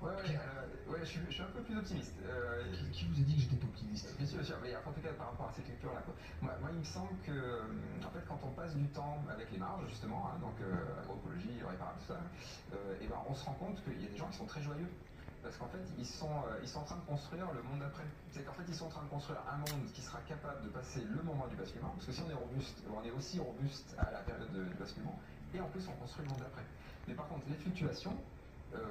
Ouais, ouais, ouais, je suis un peu plus optimiste. Qui vous a dit que j'étais pas optimiste? Bien sûr, mais en tout cas par rapport à cette lecture-là, quoi. Moi, il me semble que, en fait, quand on passe du temps avec les marges, justement, hein, donc agroécologie, réparable, tout ça, et ben, on se rend compte qu'il y a des gens qui sont très joyeux. Parce qu'en fait, ils sont en train de construire le monde d'après. C'est qu'en fait, ils sont en train de construire un monde qui sera capable de passer le moment du basculement. Parce que si on est robuste, on est aussi robuste à la période du basculement. Et en plus, on construit le monde d'après. Mais par contre, les fluctuations,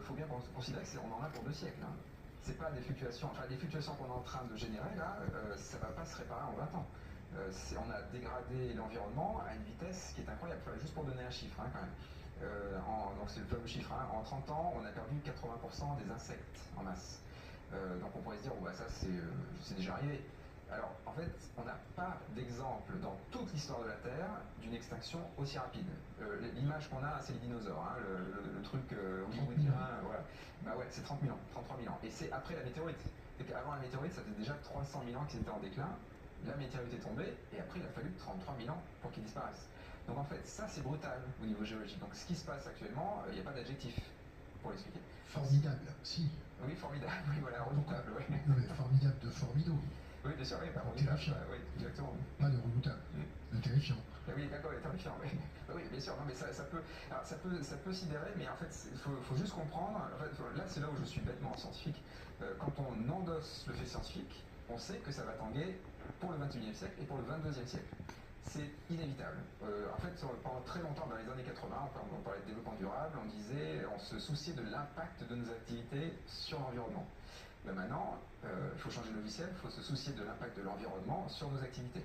faut bien considérer qu'on en a pour 2 siècles. Hein. C'est pas des fluctuations, enfin les fluctuations qu'on est en train de générer là, ça va pas se réparer en 20 ans. On a dégradé l'environnement à une vitesse qui est incroyable. Enfin, juste pour donner un chiffre, hein, quand même. Donc c'est le fameux chiffre, hein, en 30 ans, on a perdu 80% des insectes en masse. Donc on pourrait se dire, oh, bah, ça c'est déjà arrivé. Alors en fait, on n'a pas d'exemple dans toute l'histoire de la Terre d'une extinction aussi rapide. L'image qu'on a, c'est les dinosaures, hein, le truc hollywoodien, voilà. Bah ouais, c'est 30 000 ans, 33 000 ans. Et c'est après la météorite. Avant la météorite, ça faisait déjà 300 000 ans qu'ils étaient en déclin. La météorite est tombée, et après il a fallu 33 000 ans pour qu'ils disparaissent. Donc en fait, ça c'est brutal au niveau géologique. Donc ce qui se passe actuellement, il n'y a pas d'adjectif pour l'expliquer. Formidable, si. Oui, formidable, oui, voilà, redoutable, oui. Non mais formidable de formidable. Oui, bien sûr, oui, bah, terrifiant. Oui, exactement. Pas de redoutable, de terrifiant. Oui, d'accord, terrifiant, oui. Oui, bien sûr, non, mais ça peut sidérer, mais en fait, il faut juste comprendre. En fait, là, c'est là où je suis bêtement scientifique. Quand on endosse le fait scientifique, on sait que ça va tanguer pour le 21e siècle et pour le 22e siècle. C'est inévitable. En fait, pendant très longtemps, dans les années 80, on parlait de développement durable, on se souciait de l'impact de nos activités sur l'environnement. Mais maintenant, il faut changer de logiciel, il faut se soucier de l'impact de l'environnement sur nos activités.